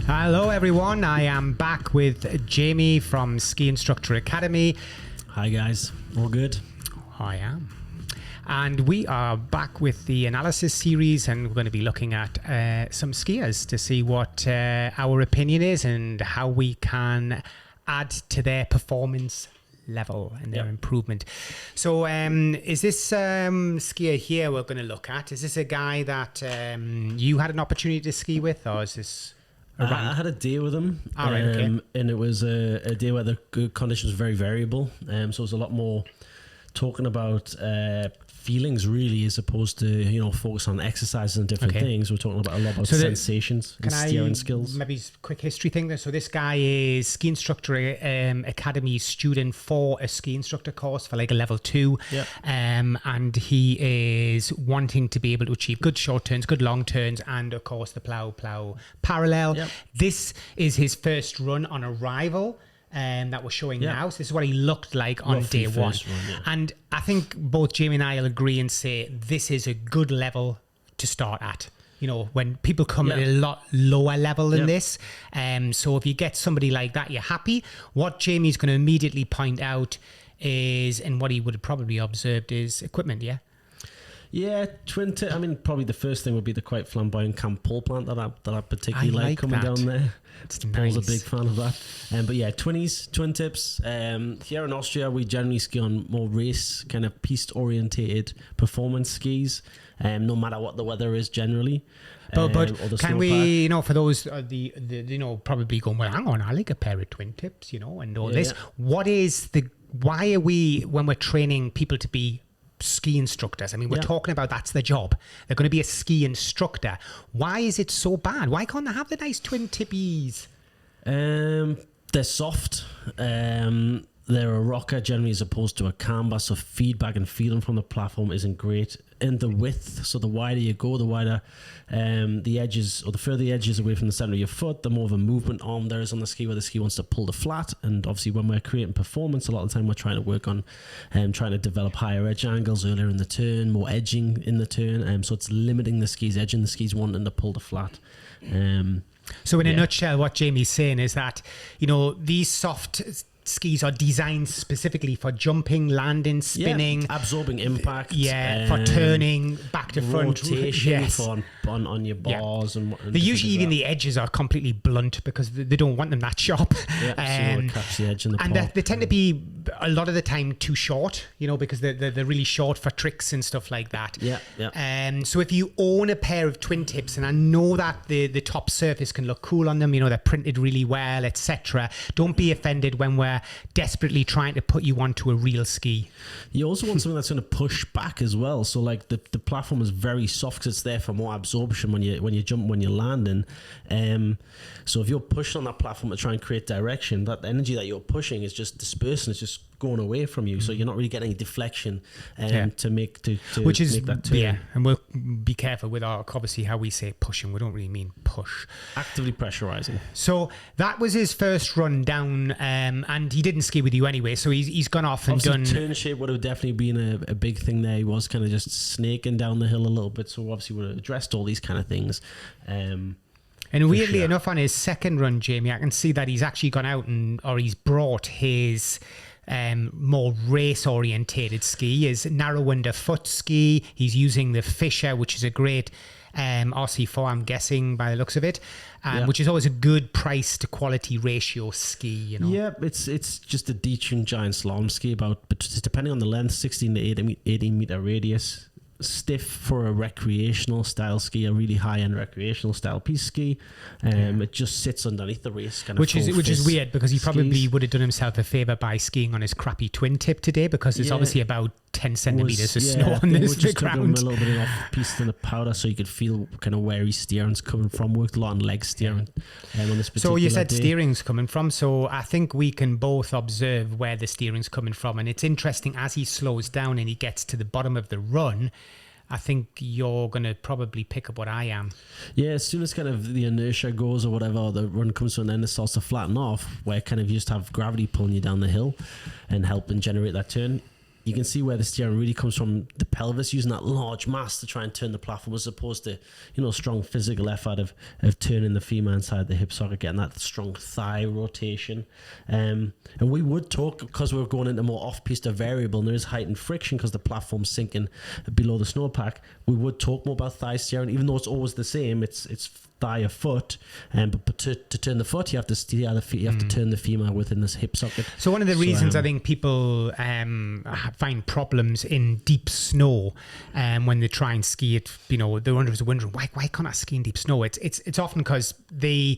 Hello everyone, I am back with Jamie from Ski Instructor Academy. Hi guys, all good? I am. And we are back with the analysis series, and we're going to be looking at some skiers to see what our opinion is and how we can add to their performance level and their improvement. So is this skier here we're going to look at, is this a guy that you had an opportunity to ski with, or is this... I had a day with him, okay. and it was a day where the conditions were very variable, so it was a lot more talking about feelings really, as opposed to focus on exercises and different things. We're talking about a lot about sensations and steering skills. Maybe quick history thing there. So this guy is Ski Instructor Academy student for a ski instructor course for like a level 2, and he is wanting to be able to achieve good short turns, good long turns, and of course the plow parallel. This is his first run on arrival that we're showing now. So this is what he looked like on day one. And I think both Jamie and I will agree and say this is a good level to start at. When people come at a lot lower level than this. So if you get somebody like that, you're happy. What Jamie's going to immediately point out is, and what he would have probably observed, is equipment, Yeah, probably the first thing would be the quite flamboyant cam pole plant that I particularly like coming down there. Paul's a big fan of that. But yeah, twin tips. Here in Austria, we generally ski on more race, kind of piste-orientated performance skis, no matter what the weather is generally. But can we, for those probably going, well, hang on, I like a pair of twin tips, and all this. Why are we, when we're training people to be ski instructors, we're talking about that's the job, they're going to be a ski instructor, why is it so bad? Why can't they have the nice twin tippies? They're soft, they're a rocker generally as opposed to a camber, so feedback and feeling from the platform isn't great. And the width, so the wider you go, the wider the edges, or the further the edges away from the center of your foot, the more of a movement arm there is on the ski, where the ski wants to pull the flat. And obviously when we're creating performance, a lot of the time we're trying to work on trying to develop higher edge angles earlier in the turn, more edging in the turn, so it's limiting the ski's edge and the ski's wanting to pull the flat. So in a nutshell, what Jamie's saying is that these soft skis are designed specifically for jumping, landing, spinning, absorbing impact, for turning back to front, rotation on your bars, and they usually even the edges are completely blunt because they don't want them that sharp. So it catch the edge in the and they tend to be a lot of the time too short, because they're really short for tricks and stuff like that. So if you own a pair of twin tips, and I know that the top surface can look cool on them, they're printed really well, etc., don't be offended when we're desperately trying to put you onto a real ski. You also want something that's going to push back as well. So like the platform is very soft because it's there for more absorption when you jump, when you're landing. So if you're pushing on that platform to try and create direction, that energy that you're pushing is just dispersing, it's just going away from you. So you're not really getting any deflection to make that turn. Yeah, and we'll be careful with obviously how we say pushing. We don't really mean push. Actively pressurizing. So that was his first run down, and he didn't ski with you anyway, so he's gone off and obviously done... turn shape would have definitely been a big thing there. He was kind of just snaking down the hill a little bit, so obviously would have addressed all these kind of things. And weirdly enough, on his second run, Jamie, I can see that he's actually gone out or he's brought his more race-orientated ski, his narrow underfoot ski. He's using the Fisher, which is a great RC4, I'm guessing, by the looks of it, which is always a good price to quality ratio ski. Yeah, it's just a detuned giant slalom ski, depending on the length, 16 to 18 meter radius. Stiff for a recreational style ski, a really high-end recreational style piece ski. It just sits underneath the race, which is weird, because he probably would have done himself a favour by skiing on his crappy twin tip today, because there's obviously about 10 centimetres of snow on this big ground. A little bit of off-piste in the powder, so you could feel kind of where his steering's coming from. Worked a lot on leg steering on this particular So you said day. Steering's coming from, so I think we can both observe where the steering's coming from, and it's interesting as he slows down and he gets to the bottom of the run. I think you're going to probably pick up what I am. Yeah, as soon as kind of the inertia goes or whatever, or the run comes to an end, it starts to flatten off, where kind of you just have gravity pulling you down the hill and helping generate that turn. you can see where the steering really comes from the pelvis, using that large mass to try and turn the platform, as opposed to, strong physical effort of turning the femur inside the hip socket, getting that strong thigh rotation. And we would talk, because we're going into more off-piste variable, and there is height and friction because the platform's sinking below the snowpack, we would talk more about thigh steering, even though it's always the same. It's thigh or foot, but to turn the foot, you have to steer the feet. You have to turn the femur within this hip socket. So one of the reasons I think people find problems in deep snow when they try and ski it, they're wondering why can't I ski in deep snow? It's often because they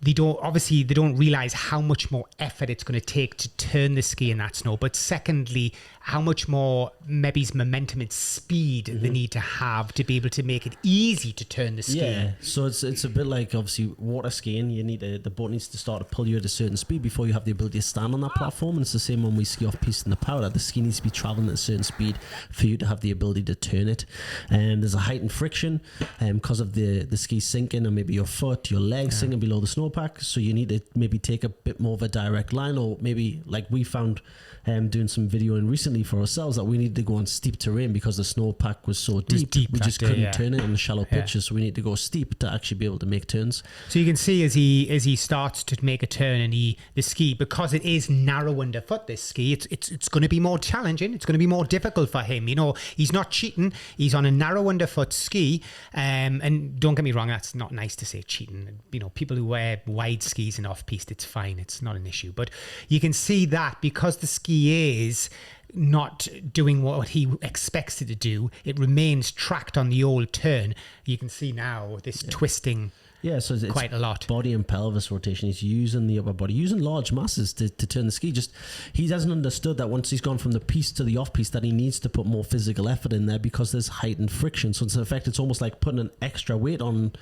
don't realize how much more effort it's going to take to turn the ski in that snow. But secondly, how much more maybe momentum and speed they need to have to be able to make it easy to turn the ski. Yeah, so it's a bit like obviously water skiing. You need the boat needs to start to pull you at a certain speed before you have the ability to stand on that platform. And it's the same when we ski off piste in the powder. The ski needs to be traveling at a certain speed for you to have the ability to turn it. And there's a height and friction because of the ski sinking, and maybe your foot, your legs sinking below the snowpack. So you need to maybe take a bit more of a direct line, or maybe like we found doing some videoing recently for ourselves, that we needed to go on steep terrain because the snowpack was so deep. We just couldn't turn it on the shallow pitches, so we need to go steep to actually be able to make turns. So you can see as he starts to make a turn, and the ski, because it is narrow underfoot, this ski, it's going to be more challenging. It's going to be more difficult for him. He's not cheating. He's on a narrow underfoot ski, and don't get me wrong, that's not nice to say cheating. People who wear wide skis and off piste, it's fine. It's not an issue. But you can see that because the ski is not doing what he expects it to do, it remains tracked on the old turn. You can see now this twisting. Yeah, so it's quite a lot. Body and pelvis rotation. He's using the upper body, using large masses to turn the ski. Just he hasn't understood that once he's gone from the piste to the off piste, that he needs to put more physical effort in there because there's height and friction. So in effect, it's almost like putting an extra weight on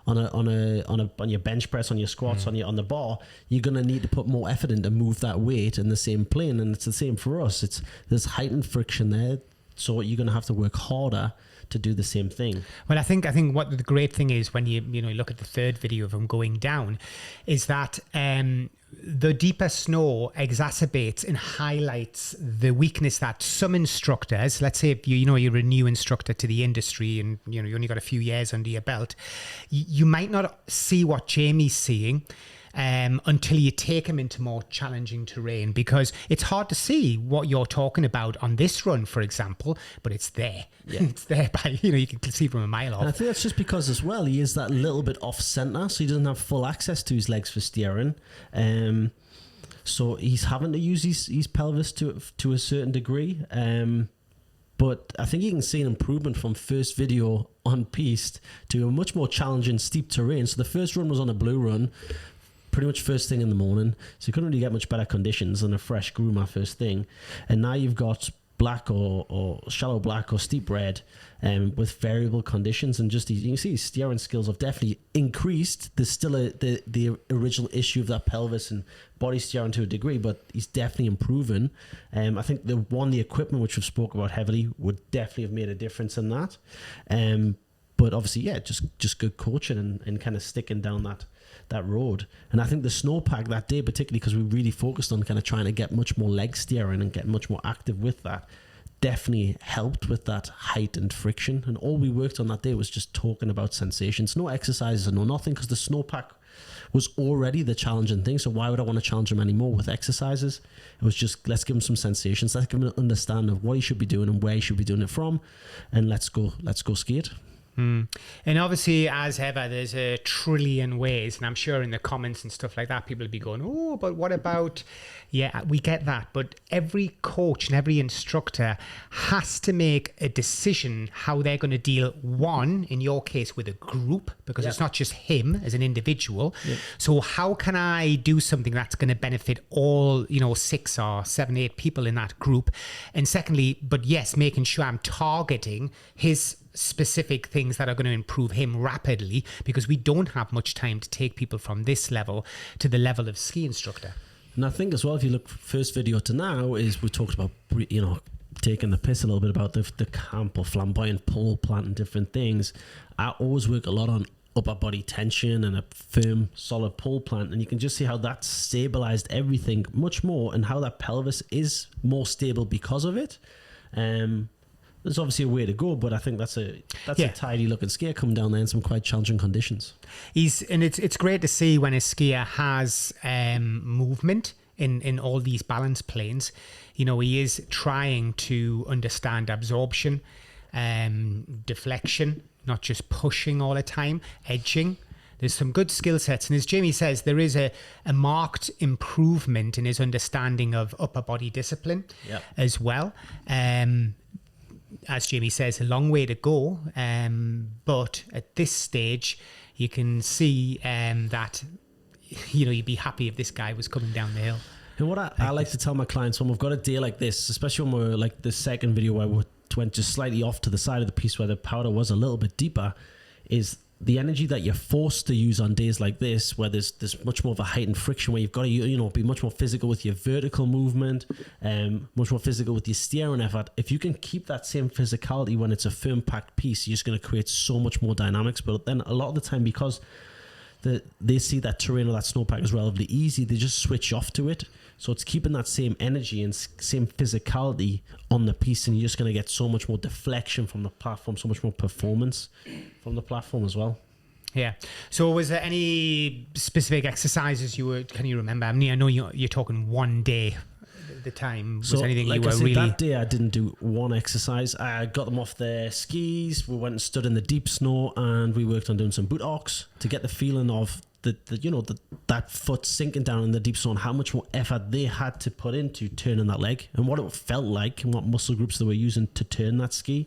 your bench press, on your squats, on the bar. You're gonna need to put more effort in to move that weight in the same plane, and it's the same for us. There's height and friction there, so you're gonna have to work harder to do the same thing. Well, I think what the great thing is when you look at the third video of him going down, is that the deeper snow exacerbates and highlights the weakness that some instructors, let's say if you're a new instructor to the industry and you only got a few years under your belt, you might not see what Jamie's seeing until you take him into more challenging terrain, because it's hard to see what you're talking about on this run, for example, but it's there. Yeah. It's there by, you can see from a mile off. And I think that's just because as well, he is that little bit off center, so he doesn't have full access to his legs for steering. So he's having to use his pelvis to a certain degree. But I think you can see an improvement from first video on piste to a much more challenging steep terrain. So the first run was on a blue run, pretty much first thing in the morning, so you couldn't really get much better conditions than a fresh groomer first thing. And now you've got black or shallow black or steep red with variable conditions, and just you can see his steering skills have definitely increased. There's still the original issue of that pelvis and body steering to a degree, but he's definitely improving. I think the equipment which we've spoke about heavily would definitely have made a difference in that. But obviously, just good coaching and kind of sticking down that road. And I think the snowpack that day, particularly because we really focused on kind of trying to get much more leg steering and get much more active with that, definitely helped with that height and friction. And all we worked on that day was just talking about sensations, no exercises and no nothing, because the snowpack was already the challenging thing. So why would I want to challenge him anymore with exercises? It was just, let's give him some sensations, let's give him an understanding of what he should be doing and where he should be doing it from, and let's go ski it. And obviously, as ever, there's a trillion ways, and I'm sure in the comments and stuff like that, people will be going, oh, but what about, yeah, we get that, but every coach and every instructor has to make a decision how they're going to deal, one, in your case, with a group, because it's not just him as an individual. So how can I do something that's going to benefit all, 6 or 7, 8 people in that group? And secondly, but yes, making sure I'm targeting his specific things that are going to improve him rapidly, because we don't have much time to take people from this level to the level of ski instructor. And I think as well, if you look first video to now, is we talked about, taking the piss a little bit about the camp or flamboyant pole plant and different things. I always work a lot on upper body tension and a firm, solid pole plant, and you can just see how that stabilized everything much more, and how that pelvis is more stable because of it. There's obviously a way to go, but I think that's a tidy looking skier coming down there in some quite challenging conditions. It's great to see when a skier has movement in all these balance planes. You know, he is trying to understand absorption, deflection, not just pushing all the time, edging. There's some good skill sets. And as Jamie says, there is a marked improvement in his understanding of upper body discipline as well. As Jamie says, a long way to go. But at this stage, you can see that, you know, you'd be happy if this guy was coming down the hill. And what I like to tell my clients when we've got a day like this, especially when we're like the second video where we went just slightly off to the side of the piece where the powder was a little bit deeper, is the energy that you're forced to use on days like this, where there's much more of a heightened friction, where you've got to, you know, be much more physical with your vertical movement, much more physical with your steering effort. If you can keep that same physicality when it's a firm packed piece, you're just going to create so much more dynamics. But then a lot of the time, because they see that terrain or that snowpack is relatively easy, they just switch off to it. So it's keeping that same energy and same physicality on the piece, and you're just going to get so much more deflection from the platform, so much more performance from the platform as well. Yeah. So was there any specific exercises can you remember? I mean, I know you're talking one day at the time. Was there anything like you were really... that day I didn't do one exercise. I got them off their skis. We went and stood in the deep snow, and we worked on doing some boot arcs to get the feeling of that foot sinking down in the deep snow, and how much more effort they had to put into turning that leg, and what it felt like, and what muscle groups they were using to turn that ski.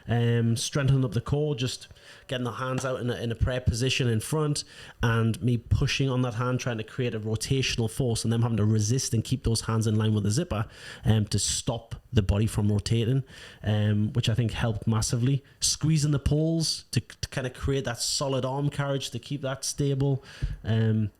Strengthening up the core, just getting the hands out in a prayer position in front, and me pushing on that hand, trying to create a rotational force, and them having to resist and keep those hands in line with the zipper to stop the body from rotating, which I think helped massively. Squeezing the poles to kind of create that solid arm carriage to keep that stable,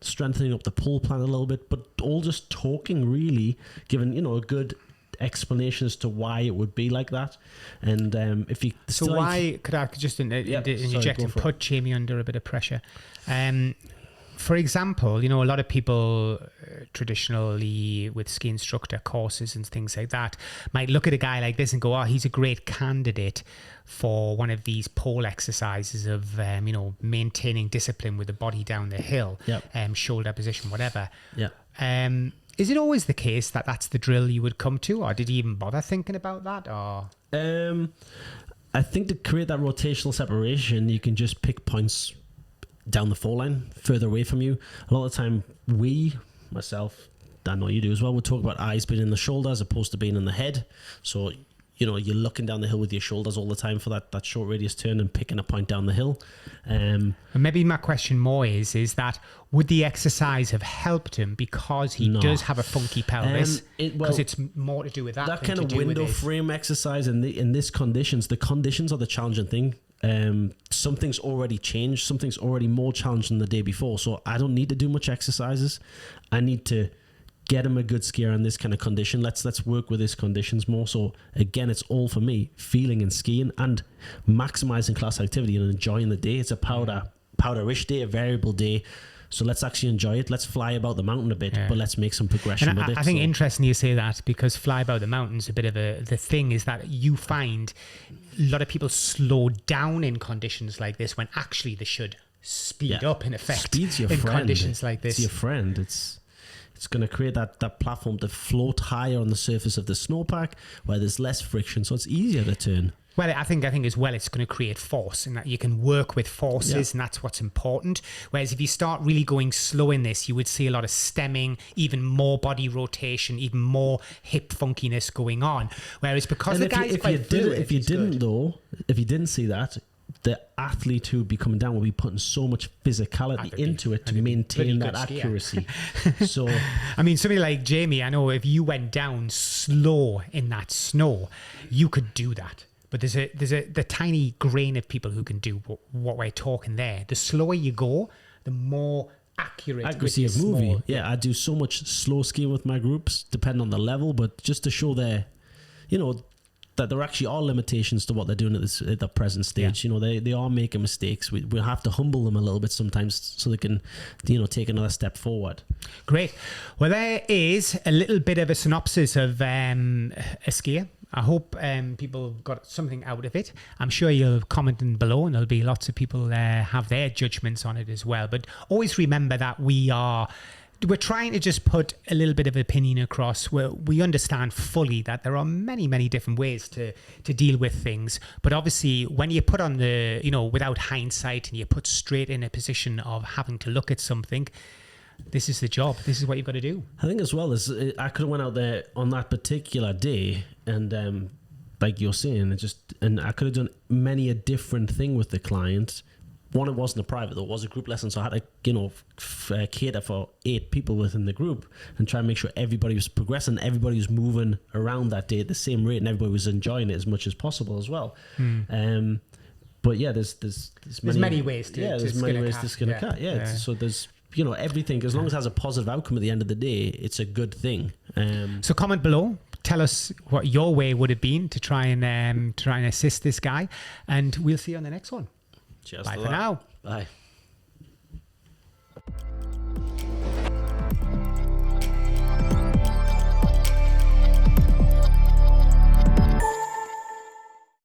strengthening up the pole plant a little bit, but all just talking, really giving, you know, a good explanation as to why it would be like that. And if you could I just interject and put Jamie under a bit of pressure? For example, you know, a lot of people traditionally with ski instructor courses and things like that might look at a guy like this and go, oh, he's a great candidate for one of these pole exercises of you know, maintaining discipline with the body down the hill, shoulder position, whatever. Is it always the case that that's the drill you would come to, or did you even bother thinking about that? Or I think to create that rotational separation, you can just pick points down the fall line, further away from you. A lot of the time, myself, I know you do as well, we'll talk about eyes being in the shoulder as opposed to being in the head. So, you know, you're looking down the hill with your shoulders all the time for that short radius turn and picking a point down the hill. And maybe my question more is that would the exercise have helped him because he does have a funky pelvis? Because it's more to do with that. That kind of window frame exercise in this conditions, the conditions are the challenging thing. Something's already changed. Something's already more challenging than the day before. So I don't need to do much exercises. I need to get him a good skier in this kind of condition. Let's work with his conditions more. So again, it's all for me, feeling and skiing and maximizing class activity and enjoying the day. It's a powderish day, a variable day. So let's actually enjoy it. Let's fly about the mountain a bit, but let's make some progression with it. I think interesting you say that, because fly about the mountains, a bit of the thing is that you find a lot of people slow down in conditions like this when actually they should speed up in effect. Speed's your in friend. Conditions like this. It's your friend. It's going to create that platform to float higher on the surface of the snowpack where there's less friction, so it's easier to turn. Well, I think as well, it's going to create force, and that you can work with forces, and that's what's important. Whereas if you start really going slow in this, you would see a lot of stemming, even more body rotation, even more hip funkiness going on. Whereas because the guy's quite fluid, if you didn't see that, the athlete who would be coming down will be putting so much physicality into it to maintain that accuracy. So, I mean, somebody like Jamie, I know if you went down slow in that snow, you could do that. But there's the tiny grain of people who can do what we're talking there. The slower you go, the more accuracy of movie. Yeah, I do so much slow skiing with my groups, depending on the level, but just to show their, you know, that there actually are limitations to what they're doing at the present stage. You know, they are making mistakes. We have to humble them a little bit sometimes so they can, you know, take another step forward. Great. Well, there is a little bit of a synopsis of a skier. I hope people got something out of it. I'm sure you'll comment in below, and there'll be lots of people have their judgments on it as well. But always remember that we're trying to just put a little bit of opinion across where we understand fully that there are many, many different ways to deal with things. But obviously, when you put on the, you know, without hindsight, and you put straight in a position of having to look at something, this is the job. This is what you've got to do. I think as well as I could have went out there on that particular day and like you're saying, and I could have done many a different thing with the client. One, it wasn't a private, though. It was a group lesson, so I had to, you know, cater for 8 people within the group and try and make sure everybody was progressing, everybody was moving around that day at the same rate, and everybody was enjoying it as much as possible as well. But yeah, there's many ways to skin a cat. Yeah. So there's, you know, everything, as long as it has a positive outcome at the end of the day, it's a good thing. So comment below. Tell us what your way would have been to try and assist this guy, and we'll see you on the next one. Cheers. Bye for now. Bye.